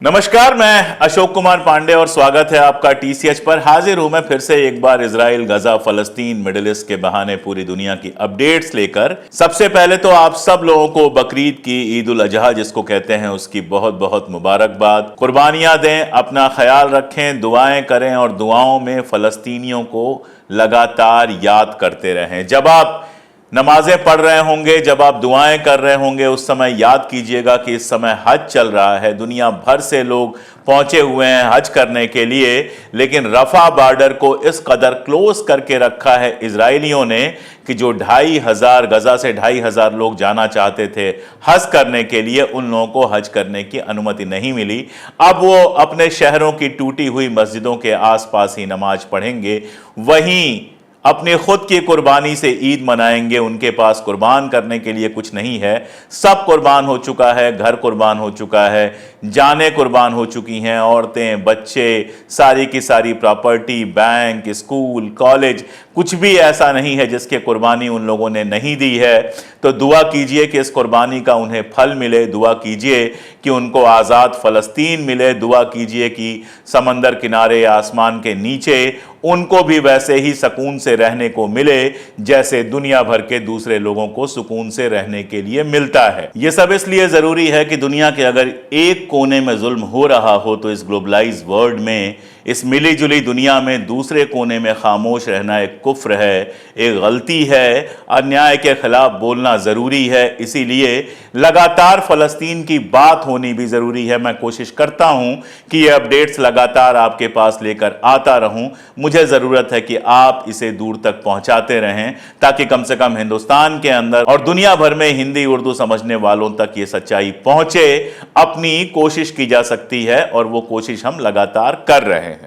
नमस्कार, मैं अशोक कुमार पांडे और स्वागत है आपका टीसीएच पर। हाजिर हूं मैं फिर से एक बार इजराइल, गजा, फलस्तीन, मिडिल ईस्ट के बहाने पूरी दुनिया की अपडेट्स लेकर। सबसे पहले तो आप सब लोगों को बकरीद की, ईद उल अजहा जिसको कहते हैं, उसकी बहुत बहुत मुबारकबाद। कुर्बानियां दें, अपना ख्याल रखें, दुआएं करें और दुआओं में फलस्तीनियों को लगातार याद करते रहें। जब आप नमाजें पढ़ रहे होंगे, जब आप दुआएं कर रहे होंगे, उस समय याद कीजिएगा कि इस समय हज चल रहा है। दुनिया भर से लोग पहुंचे हुए हैं हज करने के लिए, लेकिन रफा बॉर्डर को इस कदर क्लोज करके रखा है इजरायलियों ने कि जो 2500 गजा से 2500 लोग जाना चाहते थे हज करने के लिए, उन लोगों को हज करने की अनुमति नहीं मिली। अब वो अपने शहरों की टूटी हुई मस्जिदों के आसपास ही नमाज पढ़ेंगे, वहीं अपनी खुद की कुर्बानी से ईद मनाएंगे। उनके पास कुर्बान करने के लिए कुछ नहीं है, सब कुर्बान हो चुका है, घर कुर्बान हो चुका है, जानें कुर्बान हो चुकी हैं, औरतें, बच्चे, सारी की सारी प्रॉपर्टी, बैंक, स्कूल, कॉलेज, कुछ भी ऐसा नहीं है जिसके कुर्बानी उन लोगों ने नहीं दी है। तो दुआ कीजिए कि इस कुर्बानी का उन्हें फल मिले, दुआ कीजिए कि उनको आज़ाद फ़लस्तीन मिले, दुआ कीजिए कि समंदर किनारे, आसमान के नीचे उनको भी वैसे ही सुकून से रहने को मिले जैसे दुनिया भर के दूसरे लोगों को सुकून से रहने के लिए मिलता है। यह सब इसलिए ज़रूरी है कि दुनिया के अगर एक कोने में जुल्म हो रहा हो तो इस ग्लोबलाइज्ड वर्ल्ड में, इस मिली जुली दुनिया में दूसरे कोने में खामोश रहना एक कुफ्र है, एक गलती है। अन्याय के खिलाफ बोलना ज़रूरी है, इसीलिए लगातार फ़लस्तीन की बात होनी भी ज़रूरी है। मैं कोशिश करता हूं कि ये अपडेट्स लगातार आपके पास लेकर आता रहूं। मुझे ज़रूरत है कि आप इसे दूर तक पहुंचाते रहें ताकि कम से कम हिंदुस्तान के अंदर और दुनिया भर में हिंदी उर्दू समझने वालों तक ये सच्चाई पहुंचे। अपनी कोशिश की जा सकती है और वो कोशिश हम लगातार कर रहे हैं।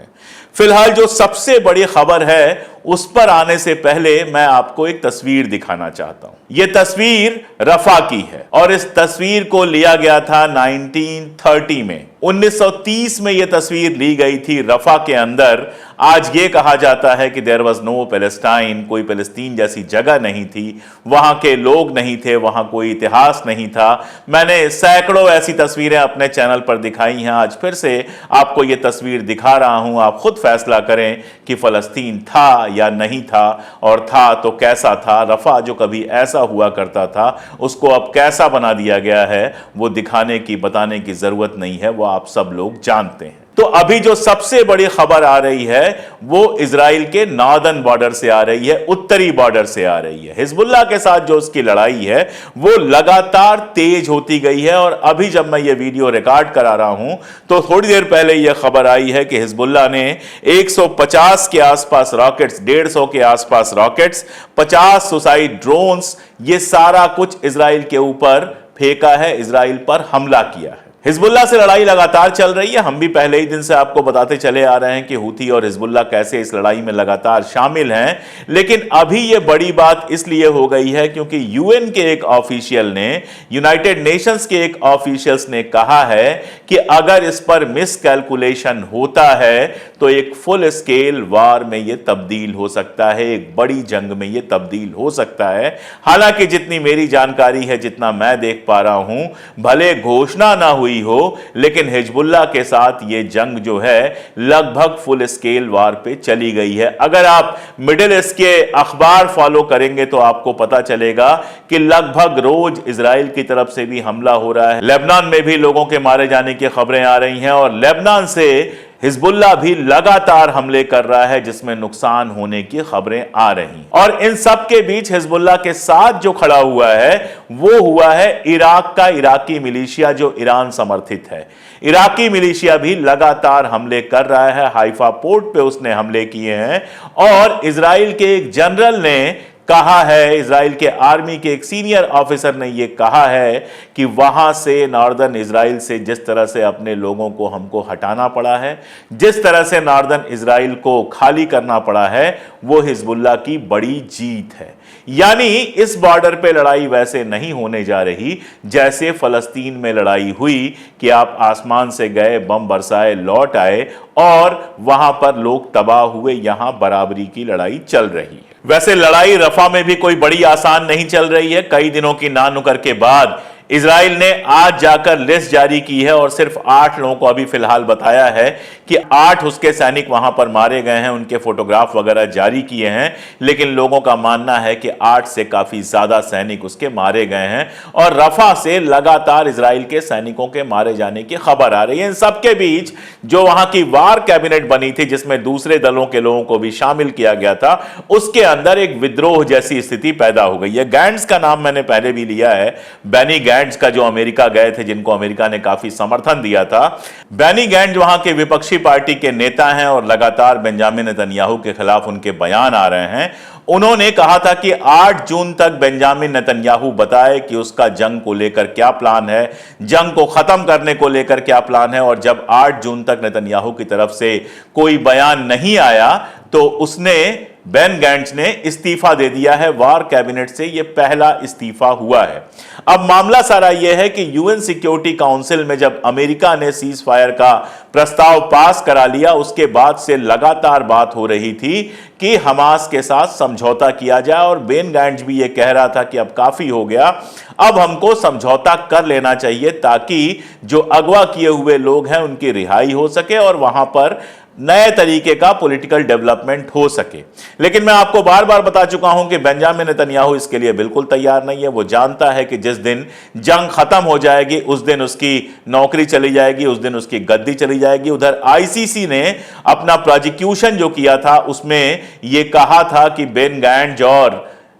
फिलहाल जो सबसे बड़ी खबर है उस पर आने से पहले मैं आपको एक तस्वीर दिखाना चाहता हूं। यह तस्वीर रफा की है और इस तस्वीर को लिया गया था 1930 में। 1930 में यह तस्वीर ली गई थी रफा के अंदर। आज ये कहा जाता है कि देयर वाज नो पैलेस्टाइन, कोई पैलेस्टीन जैसी जगह नहीं थी, वहां के लोग नहीं थे, वहां कोई इतिहास नहीं था। मैंने सैकड़ों ऐसी तस्वीरें अपने चैनल पर दिखाई हैं, आज फिर से आपको यह तस्वीर दिखा रहा हूं। आप खुद फैसला करें कि फलस्तीन था या नहीं था, और था तो कैसा था। रफा जो कभी ऐसा हुआ करता था उसको अब कैसा बना दिया गया है, वो दिखाने की, बताने की जरूरत नहीं है, वो आप सब लोग जानते हैं। तो अभी जो सबसे बड़ी खबर आ रही है वो इजराइल के नॉर्दर्न बॉर्डर से आ रही है, उत्तरी बॉर्डर से आ रही है। हिजबुल्लाह के साथ जो उसकी लड़ाई है वो लगातार तेज होती गई है। और अभी जब मैं ये वीडियो रिकॉर्ड करा रहा हूं तो थोड़ी देर पहले यह खबर आई है कि हिजबुल्लाह ने 150 के आसपास रॉकेट्स, 150 के आसपास रॉकेट्स, 50 सुसाइड ड्रोन्स, ये सारा कुछ इजराइल के ऊपर फेंका है, इजराइल पर हमला किया है। हिजबुल्लाह से लड़ाई लगातार चल रही है। हम भी पहले ही दिन से आपको बताते चले आ रहे हैं कि हूथी और हिजबुल्लाह कैसे इस लड़ाई में लगातार शामिल हैं। लेकिन अभी यह बड़ी बात इसलिए हो गई है क्योंकि यूएन के एक ऑफिशियल ने, यूनाइटेड नेशंस के एक ऑफिशियल्स ने कहा है कि अगर इस पर मिसकैलकुलेशन होता है तो एक फुल स्केल वार में यह तब्दील हो सकता है, एक बड़ी जंग में यह तब्दील हो सकता है। हालांकि जितनी मेरी जानकारी है, जितना मैं देख पा रहा हूं, भले घोषणा ना हुई हो, लेकिन हिजबुल्लाह के साथ यह जंग जो है लगभग फुल स्केल वार पे चली गई है। अगर आप मिडिल ईस्ट के अखबार फॉलो करेंगे तो आपको पता चलेगा कि लगभग रोज इजराइल की तरफ से भी हमला हो रहा है। लेबनान में भी लोगों के मारे जाने की खबरें आ रही हैं और लेबनान से हिजबुल्लाह भी लगातार हमले कर रहा है जिसमें नुकसान होने की खबरें आ रही। और इन सब के बीच हिजबुल्लाह के साथ जो खड़ा हुआ है वो हुआ है इराक का इराकी मिलिशिया जो ईरान समर्थित है। इराकी मिलिशिया भी लगातार हमले कर रहा है। हाइफा पोर्ट पे उसने हमले किए हैं और इजराइल के एक जनरल ने कहा है, इजराइल के आर्मी के एक सीनियर ऑफिसर ने यह कहा है कि वहां से, नॉर्दर्न इजराइल से जिस तरह से अपने लोगों को हमको हटाना पड़ा है, जिस तरह से नॉर्दर्न इजराइल को खाली करना पड़ा है, वो हिजबुल्लाह की बड़ी जीत है। यानी इस बॉर्डर पे लड़ाई वैसे नहीं होने जा रही जैसे फलस्तीन में लड़ाई हुई कि आप आसमान से गए, बम बरसाए, लौट आए और वहां पर लोग तबाह हुए। यहां बराबरी की लड़ाई चल रही है। वैसे लड़ाई रफा में भी कोई बड़ी आसान नहीं चल रही है। कई दिनों की नानुकर के बाद इजराइल ने आज जाकर लिस्ट जारी की है और सिर्फ 8 लोगों को अभी फिलहाल बताया है कि 8 उसके सैनिक वहां पर मारे गए हैं, उनके फोटोग्राफ वगैरह जारी किए हैं, लेकिन लोगों का मानना है कि 8 से काफी ज्यादा सैनिक उसके मारे गए हैं और रफा से लगातार इजराइल के सैनिकों के मारे जाने की खबर आ रही है। इन सबके बीच जो वहां की वार कैबिनेट बनी थी, जिसमें दूसरे दलों के लोगों को भी शामिल किया गया था, उसके अंदर एक विद्रोह जैसी स्थिति पैदा हो गई है। गैंट्स का नाम मैंने पहले भी लिया है, बेनी गैंट्स का, जो अमेरिका गए थे, जिनको अमेरिका ने काफी समर्थन दिया था। बेनी गैंट्स वहां के विपक्षी पार्टी के नेता हैं और लगातार बेंजामिन नेतन्याहू के खिलाफ उनके बयान आ रहे हैं। उन्होंने कहा था कि 8 जून तक बेंजामिन नेतन्याहू बताए कि उसका जंग को लेकर क्या प्लान है, जंग को खत्म करने को लेकर क्या प्लान है, और जब 8 जून तक नेतन्याहू की तरफ से कोई बयान नहीं आया तो उसने बेन गैंट्स ने इस्तीफा दे दिया है। वार कैबिनेट से यह पहला इस्तीफा हुआ है। अब मामला सारा यह है कि यूएन सिक्योरिटी काउंसिल में जब अमेरिका ने सीज फायर का प्रस्ताव पास करा लिया, उसके बाद से लगातार बात हो रही थी कि हमास के साथ समझौता किया जाए, और बेन गैंट्स भी यह कह रहा था कि अब काफी हो गया, अब हमको समझौता कर लेना चाहिए ताकि जो अगवा किए हुए लोग हैं उनकी रिहाई हो सके और वहां पर नए तरीके का पॉलिटिकल डेवलपमेंट हो सके। लेकिन मैं आपको बार बार बता चुका हूं कि बेंजामिन नेतन्याहू इसके लिए बिल्कुल तैयार नहीं है। वो जानता है कि जिस दिन जंग खत्म हो जाएगी उस दिन उसकी नौकरी चली जाएगी, उस दिन उसकी गद्दी चली जाएगी। उधर आईसीसी ने अपना प्रोसिक्यूशन जो किया था उसमें यह कहा था कि बेन गैंट्स और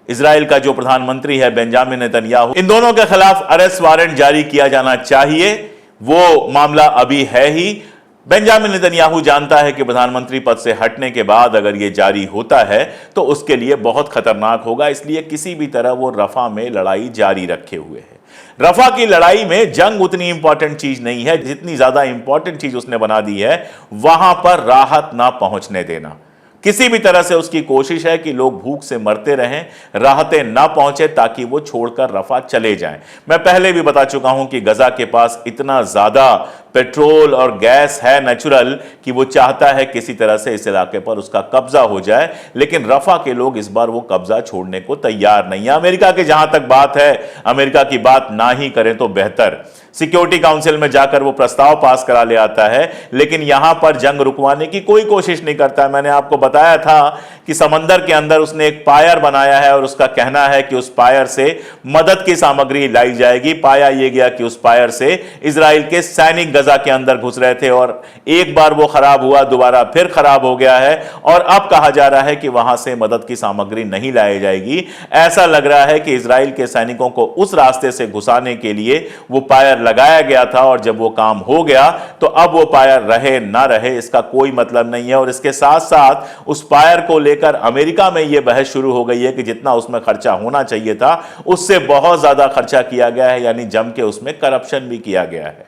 इजराइल का जो प्रधानमंत्री है बेंजामिन नेतन्याहू, इन दोनों के खिलाफ अरेस्ट वारंट जारी किया जाना चाहिए। वो मामला अभी है ही। बेंजामिन नेतन्याहू जानता है कि प्रधानमंत्री पद से हटने के बाद अगर यह जारी होता है तो उसके लिए बहुत खतरनाक होगा, इसलिए किसी भी तरह वो रफा में लड़ाई जारी रखे हुए है। रफा की लड़ाई में जंग उतनी इंपॉर्टेंट चीज नहीं है जितनी ज्यादा इंपॉर्टेंट चीज उसने बना दी है वहां पर राहत ना पहुंचने देना। किसी भी तरह से उसकी कोशिश है कि लोग भूख से मरते रहें, राहतें ना पहुंचे, ताकि वो छोड़कर रफा चले जाएं। मैं पहले भी बता चुका हूं कि गजा के पास इतना ज्यादा पेट्रोल और गैस है नेचुरल कि वो चाहता है किसी तरह से इस इलाके पर उसका कब्जा हो जाए, लेकिन रफा के लोग इस बार वो कब्जा छोड़ने को तैयार नहीं है। अमेरिका की जहां तक बात है, अमेरिका की बात ना ही करें तो बेहतर। सिक्योरिटी काउंसिल में जाकर वो प्रस्ताव पास करा ले आता है, लेकिन यहां पर जंग रुकवाने की कोई कोशिश नहीं करता है। मैंने आपको बताया था कि समंदर के अंदर उसने एक पायर बनाया है और उसका कहना है कि उस पायर से मदद की सामग्री लाई जाएगी। पाया यह गया कि उस पायर से इजराइल के सैनिक गजा के अंदर घुस रहे थे और एक बार वो खराब हुआ, दोबारा फिर खराब हो गया है और अब कहा जा रहा है कि वहां से मदद की सामग्री नहीं लाई जाएगी। ऐसा लग रहा है कि इजराइल के सैनिकों को उस रास्ते से घुसाने के लिए वो पायर लगाया गया था और जब वो काम हो गया तो अब वो पायर रहे ना रहे इसका कोई मतलब नहीं है। और इसके साथ साथ उस पायर को लेकर अमेरिका में यह बहस शुरू हो गई है कि जितना उसमें खर्चा होना चाहिए था उससे बहुत ज्यादा खर्चा किया गया है, यानी जम के उसमें करप्शन भी किया गया है।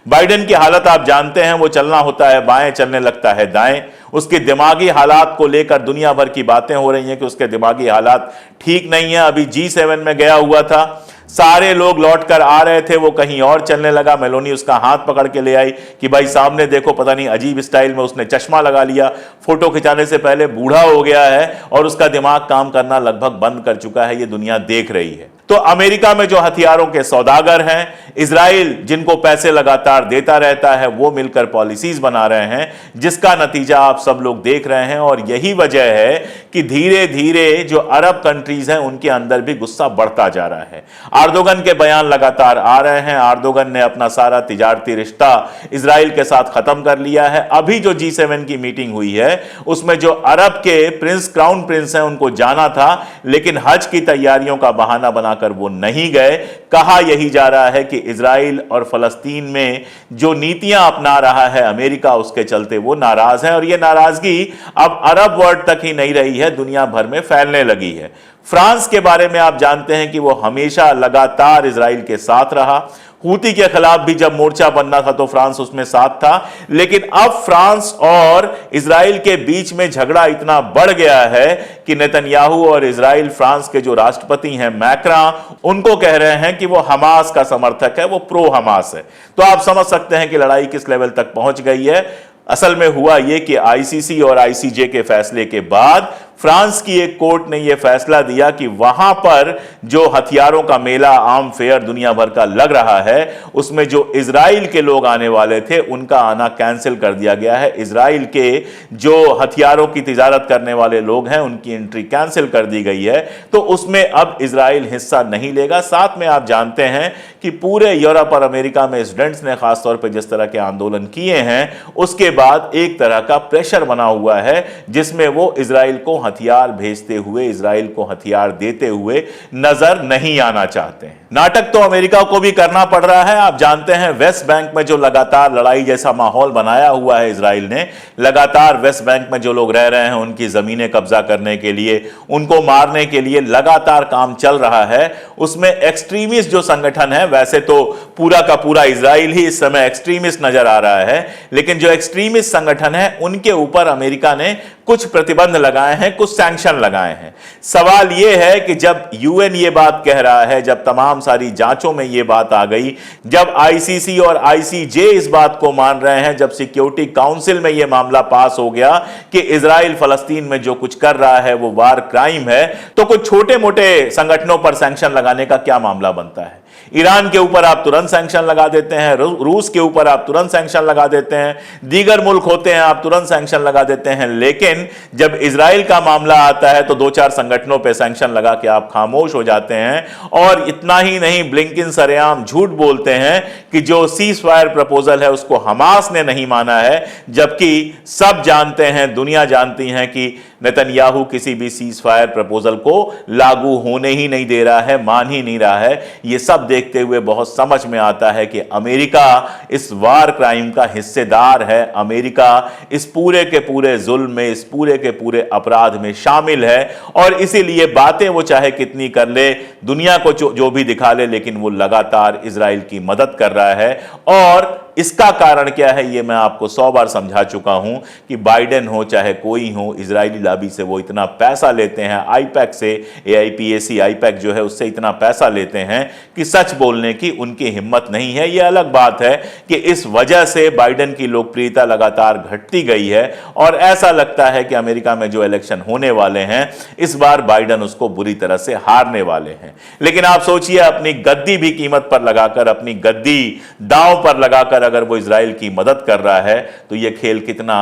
बाइडेन की हालत आप जानते हैं, वो चलना होता है बाएं, चलने लगता है दाएं। उसके दिमागी हालात को लेकर दुनिया भर की बातें हो रही हैं कि उसके दिमागी हालात ठीक नहीं है। अभी G7 में गया हुआ था, सारे लोग लौट कर आ रहे थे, वो कहीं और चलने लगा। मेलोनी उसका हाथ पकड़ के ले आई कि भाई सामने देखो, पता नहीं अजीब स्टाइल में उसने चश्मा लगा लिया, फोटो खिंचाने से पहले बूढ़ा हो गया है और उसका दिमाग काम करना लगभग बंद कर चुका है। ये दुनिया देख रही है। तो अमेरिका में जो हथियारों के सौदागर हैं, इजराइल जिनको पैसे लगातार देता रहता है, वो मिलकर पॉलिसीज बना रहे हैं, जिसका नतीजा आप सब लोग देख रहे हैं। और यही वजह है कि धीरे धीरे जो अरब कंट्रीज हैं उनके अंदर भी गुस्सा बढ़ता जा रहा है। अर्दोगन के बयान लगातार आ रहे हैं। अर्दोगन ने अपना सारा तिजारती रिश्ता इजराइल के साथ खत्म कर लिया है। अभी जो G7 की मीटिंग हुई है उसमें जो अरब के प्रिंस, क्राउन प्रिंस हैं, उनको जाना था, लेकिन हज की तैयारियों का बहाना बनाकर वो नहीं गए। कहा यही जा रहा है कि इजराइल और फलस्तीन में जो नीतियां अपना रहा है अमेरिका, उसके चलते वो नाराज है और ये नाराजगी अब अरब वर्ल्ड तक ही नहीं रही है, दुनिया भर में फैलने लगी है। फ्रांस के बारे में आप जानते हैं कि वो हमेशा लगातार इजराइल के साथ रहा। हूती के खिलाफ भी जब मोर्चा बनना था तो फ्रांस उसमें साथ था, लेकिन अब फ्रांस और इजराइल के बीच में झगड़ा इतना बढ़ गया है कि नेतन्याहू और इजराइल, फ्रांस के जो राष्ट्रपति हैं मैक्रा, उनको कह रहे हैं कि वो हमास का समर्थक है, वो प्रो हमास है। तो आप समझ सकते हैं कि लड़ाई किस लेवल तक पहुंच गई है। असल में हुआ यह कि आईसीसी और आईसीजे के फैसले के बाद फ्रांस की एक कोर्ट ने यह फैसला दिया कि वहां पर जो हथियारों का मेला आम फेयर दुनिया भर का लग रहा है, उसमें जो इजराइल के लोग आने वाले थे उनका आना कैंसिल कर दिया गया है। इजराइल के जो हथियारों की तिजारत करने वाले लोग हैं उनकी एंट्री कैंसिल कर दी गई है, तो उसमें अब इजराइल हिस्सा नहीं लेगा। साथ में आप जानते हैं कि पूरे यूरोप और अमेरिका में स्टूडेंट्स ने खासतौर पर जिस तरह के आंदोलन किए हैं, उसके बाद एक तरह का प्रेशर बना हुआ है जिसमें वो इजराइल को हथियार भेजते हुए, इजराइल को हथियार देते हुए नजर नहीं आना चाहते हैं। नाटक तो अमेरिका को भी करना पड़ रहा है। आप जानते हैं वेस्ट बैंक में जो लगातार लड़ाई जैसा माहौल बनाया हुआ है इजराइल ने, लगातार वेस्ट बैंक में जो लोग रह रहे हैं उनकी जमीनें कब्जा करने के लिए, उनको मारने के लिए लगातार काम चल रहा है। उसमें एक्सट्रीमिस्ट जो संगठन है, वैसे तो पूरा का पूरा इजराइल ही इस समय एक्सट्रीमिस्ट नजर आ रहा है, लेकिन जो एक्सट्रीमिस्ट संगठन है उनके ऊपर अमेरिका ने कुछ प्रतिबंध लगाए हैं, कुछ सैंक्शन लगाए हैं। सवाल यह है कि जब यूएन ये बात कह रहा है, जब तमाम सारी जांचों में यह बात आ गई, जब आईसीसी और आईसीजे इस बात को मान रहे हैं, जब सिक्योरिटी काउंसिल में यह मामला पास हो गया कि इजराइल फलस्तीन में जो कुछ कर रहा है वो वार क्राइम है, तो कुछ छोटे मोटे संगठनों पर सैंक्शन लगाने का क्या मामला बनता है? ईरान के ऊपर आप तुरंत सैंक्शन लगा देते हैं, रूस के ऊपर आप तुरंत सैंक्शन लगा देते हैं, दीगर मुल्क होते हैं आप तुरंत सैंक्शन लगा देते हैं, लेकिन जब इजराइल का मामला आता है तो दो चार संगठनों पे सैंक्शन लगा के आप खामोश हो जाते हैं। और इतना ही नहीं, ब्लिंकन सरेआम झूठ बोलते हैं कि जो सीज फायर प्रपोजल है उसको हमास ने नहीं माना है, जबकि सब जानते हैं, दुनिया जानती है कि नेतन्याहू किसी भी सीज फायर प्रपोजल को लागू होने ही नहीं दे रहा है, मान ही नहीं रहा है। यह सब देखते हुए बहुत समझ में आता है कि अमेरिका इस वार क्राइम का हिस्सेदार है, अमेरिका इस पूरे के पूरे जुल्म में, इस पूरे के पूरे अपराध में शामिल है। और इसीलिए बातें वो चाहे कितनी कर ले, दुनिया को जो भी दिखा ले, लेकिन वो लगातार इजराइल की मदद कर रहा है। और इसका कारण क्या है ये मैं आपको 100 बार समझा चुका हूं कि बाइडेन हो चाहे कोई हो, इजरायली लॉबी से वो इतना पैसा लेते हैं, आईपैक से, एआईपीएसी आईपैक जो है उससे इतना पैसा लेते हैं कि सच बोलने की उनकी हिम्मत नहीं है। यह अलग बात है कि इस वजह से बाइडेन की लोकप्रियता लगातार घटती गई है और ऐसा लगता है कि अमेरिका में जो इलेक्शन होने वाले हैं इस बार बाइडेन उसको बुरी तरह से हारने वाले हैं। लेकिन आप सोचिए, अपनी गद्दी भी कीमत पर लगाकर, अपनी गद्दी दांव पर लगाकर अगर वो इजराइल की मदद कर रहा है तो यह खेल कितना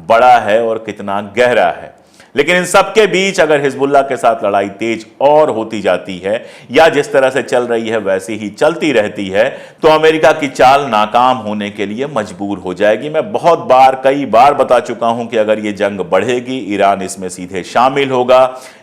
बड़ा है और कितना गहरा है। लेकिन इन सब के बीच अगर हिजबुल्लाह के साथ लड़ाई तेज और होती जाती है या जिस तरह से चल रही है वैसी ही चलती रहती है, तो अमेरिका की चाल नाकाम होने के लिए मजबूर हो जाएगी। मैं बहुत बार, कई बार बता चुका हूं कि अगर यह जंग बढ़ेगी, ईरान इसमें सीधे शामिल होगा।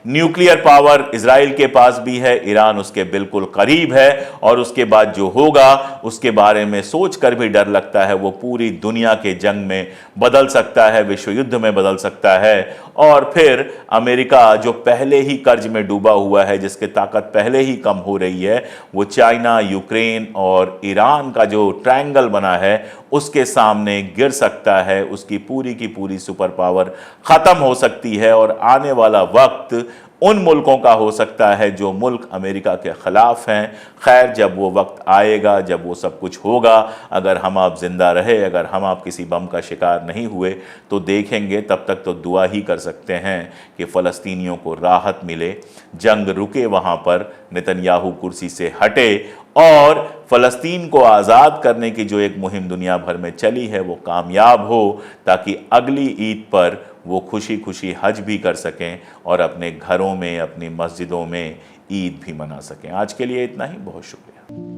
न्यूक्लियर पावर इजराइल के पास भी है, ईरान उसके बिल्कुल करीब है, और उसके बाद जो होगा उसके बारे में सोचकर भी डर लगता है। वो पूरी दुनिया के जंग में बदल सकता है, विश्व युद्ध में बदल सकता है। और फिर अमेरिका जो पहले ही कर्ज में डूबा हुआ है, जिसकी ताकत पहले ही कम हो रही है, वो चाइना, यूक्रेन और ईरान का जो ट्रायंगल बना है उसके सामने गिर सकता है। उसकी की पूरी सुपर पावर खत्म हो सकती है और आने वाला वक्त उन मुल्कों का हो सकता है जो मुल्क अमेरिका के खिलाफ हैं। खैर, जब वो वक्त आएगा, जब वो सब कुछ होगा, अगर हम आप जिंदा रहे, अगर हम आप किसी बम का शिकार नहीं हुए तो देखेंगे। तब तक तो दुआ ही कर सकते हैं कि फ़लस्तीनियों को राहत मिले, जंग रुके, वहाँ पर नेतन्याहू कुर्सी से हटे और फ़लस्तीन को आज़ाद करने की जो एक मुहिम दुनिया भर में चली है वो कामयाब हो, ताकि अगली ईद पर वो खुशी खुशी हज भी कर सकें और अपने घरों में, अपनी मस्जिदों में ईद भी मना सकें। आज के लिए इतना ही, बहुत शुक्रिया।